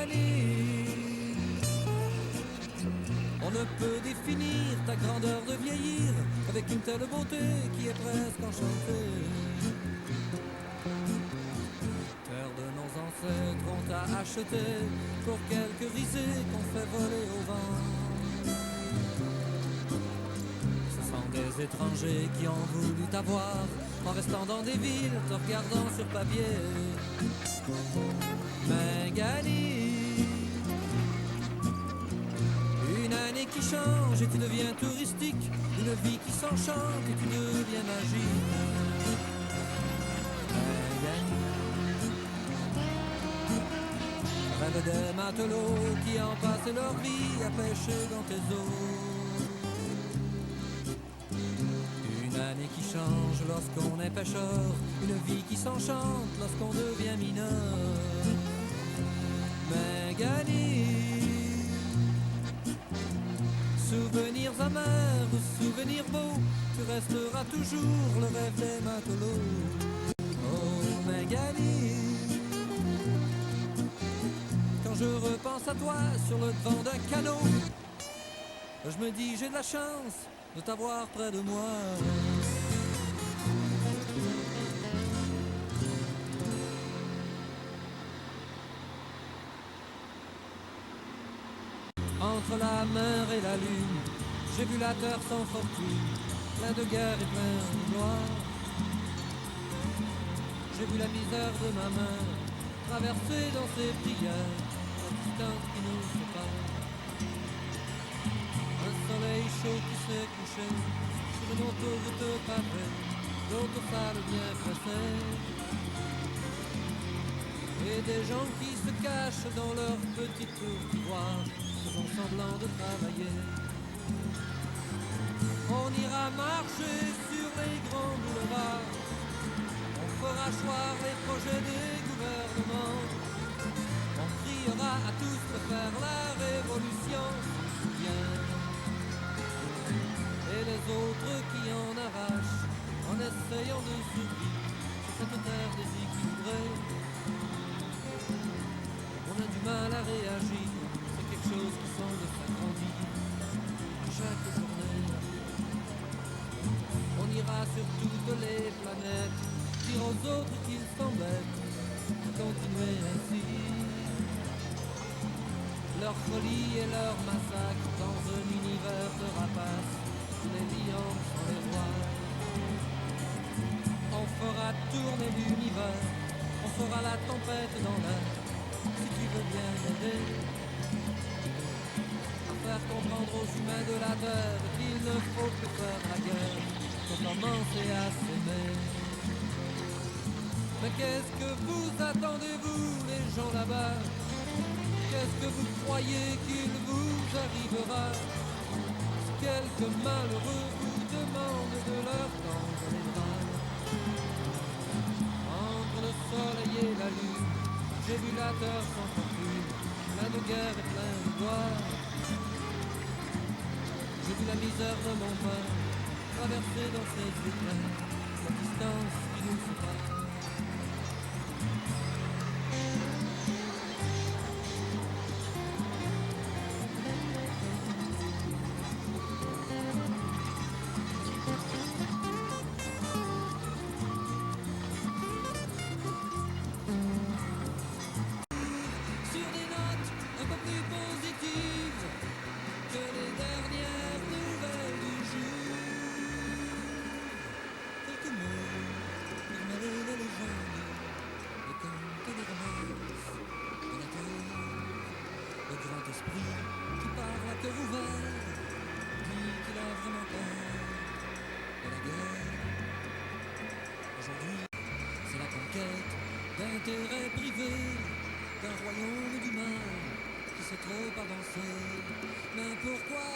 Mégane. On ne peut définir ta grandeur de vieillir avec une telle beauté qui est presque enchantée. Terre de nos ancêtres, on t'a acheté pour quelques risées qu'on fait voler au vent. Ce sont des étrangers qui ont voulu t'avoir en restant dans des villes, te regardant sur papier. Magali, une année qui change et tu deviens touristique, une vie qui s'enchante et tu deviens magique. Magali, rêve des matelots qui ont passé leur vie à pêcher dans tes eaux. Une année qui change lorsqu'on est pêcheur, une vie qui s'enchante lorsqu'on devient mineur. Magali, souvenirs amers ou souvenirs beaux, tu resteras toujours le rêve des matelots. Oh Magali, quand je repense à toi sur le devant d'un canot, je me dis j'ai de la chance de t'avoir près de moi. Entre la mer et la lune, j'ai vu la terre sans fortune, plein de guerre et plein de gloire. J'ai vu la misère de ma mère traverser dans ses prières la distance qui nous sépare. Un soleil chaud qui s'est couché sur une autoroute pavée, d'autres salles bien pressées, et des gens qui se cachent dans leur petite tour d'ivoire, faisant semblant de travailler. On ira marcher sur les grands boulevards, on fera choir les projets des gouvernements, on criera à tous de faire la révolution, bien. Et les autres qui en arrachent en essayant de survivre sur cette terre déséquilibrée. On a du mal à réagir, c'est quelque chose qui semble s'agrandir chaque journée. On ira sur toutes les planètes, dire aux autres qu'ils s'embêtent de continuer ainsi leur folie et leur massacre dans un univers de rapaces, les lions sont les rois. On fera tourner l'univers, on fera la tempête dans l'air, si tu veux bien m'aider à faire comprendre aux humains de la terre qu'il ne faut plus faire la guerre pour commencer à s'aimer. Mais qu'est-ce que vous attendez, vous, les gens là-bas? Qu'est-ce que vous croyez qu'il vous arrivera si quelques malheureux vous demandent de leur tendre les bras? Entre le soleil et la lune, j'ai vu la terre sans fortune, plein de guerre et plein de gloire. J'ai vu la misère de mon père traverser dans ses éclairs la distance qui nous sépare. D'intérêt privé, d'un royaume du mal qui s'est trop avancé. Mais pourquoi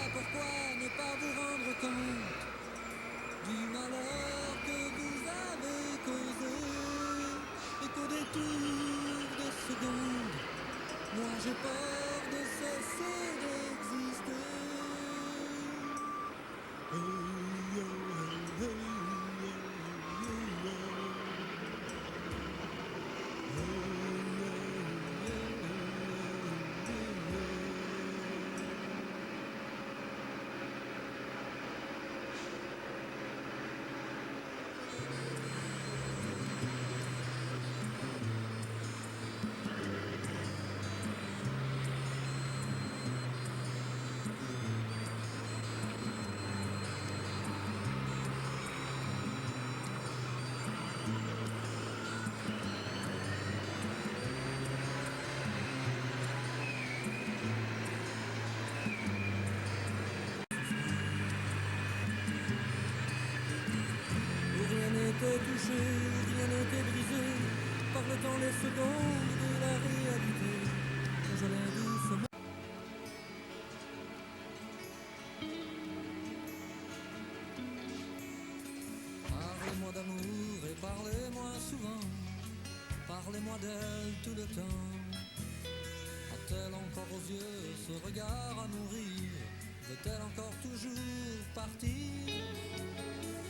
ne pas vous rendre compte du malheur que vous avez causé, et qu'au détour de secondes, moi j'ai peur de cesser d'exister. couché, rien n'était brisé par le temps, les secondes de la réalité. Quand j'allais doucement. Parlez-moi d'amour et parlez-moi souvent. Parlez-moi d'elle tout le temps. A-t-elle encore aux yeux ce regard à nourrir? Veut-elle encore toujours partir?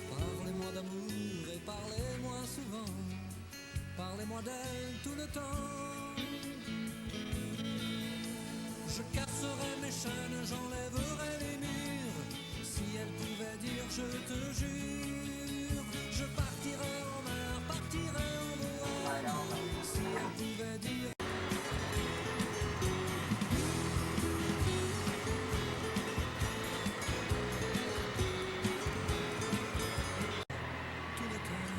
Parlez-moi d'amour et parlez-moi souvent. Parlez-moi d'elle tout le temps. Je casserai mes chaînes, j'enlèverai les murs. Si elle pouvait dire je te jure, je partirai en mer, partirai en bohème. Si elle pouvait dire tout le temps.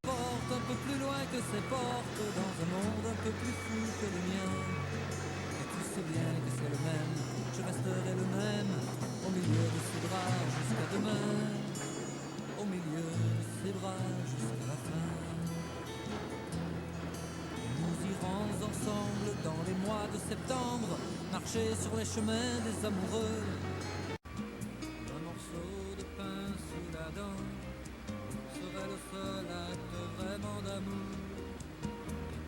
Porte un peu plus loin que ces portes, dans un monde un peu plus fou que le mien. Et tu sais bien que c'est le même, je resterai le même, au milieu de ces bras jusqu'à demain, au milieu de ces bras jusqu'à la fin. Et nous irons ensemble dans les mois mois de septembre, marcher sur les chemins des amoureux. Un morceau de pain sous la dent serait le seul acte vraiment d'amour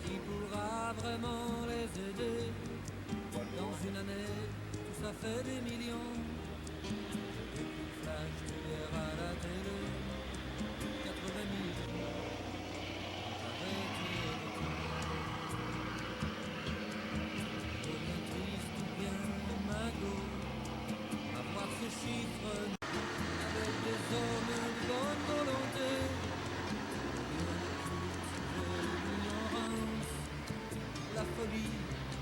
qui pourra vraiment les aider. Dans une année, tout ça fait des millions. Des coups de flash d'hier à la télé, 80 000 arrêtés de temps. Bien triste ou bien magot, à voir ces chiffres avec des hommes de bonne volonté. L'ignorance, la folie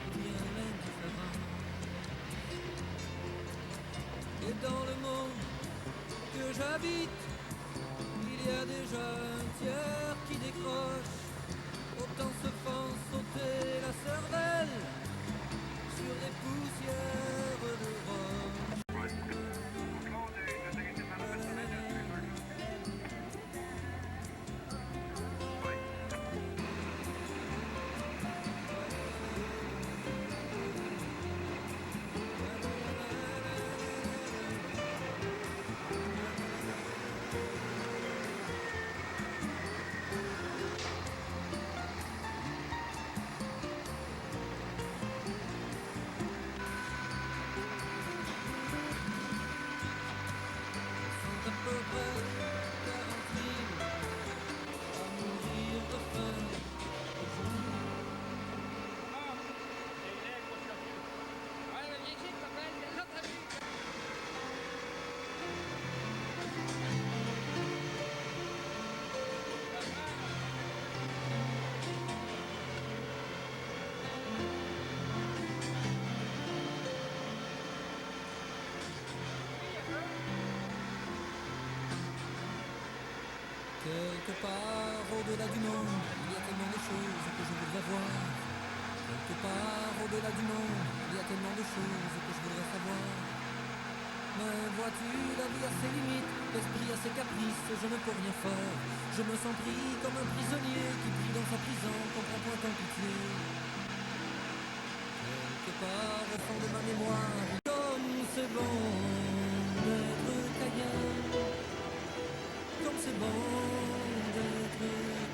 ou bien l'indifférence. Et dans le monde que j'habite, il y a déjà un tiers qui décroche. Autant se font sauter la cervelle sur les poussières de roche. À peu près 40 000 à mourir de faim. Quelque part au-delà du monde, il y a tellement de choses que je voudrais voir. Quelque part au-delà du monde, il y a tellement de choses que je voudrais savoir. Mais vois-tu, la vie a ses limites, l'esprit a ses caprices, je ne peux rien faire. Je me sens pris comme un prisonnier qui brille dans sa prison, comprend point en pitié. Quelque part au fond de ma mémoire, comme c'est bon d'être caïen. Comme c'est bon d'être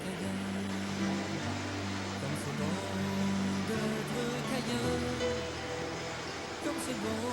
caïen. Comme c'est bon d'être caïen. Comme c'est bon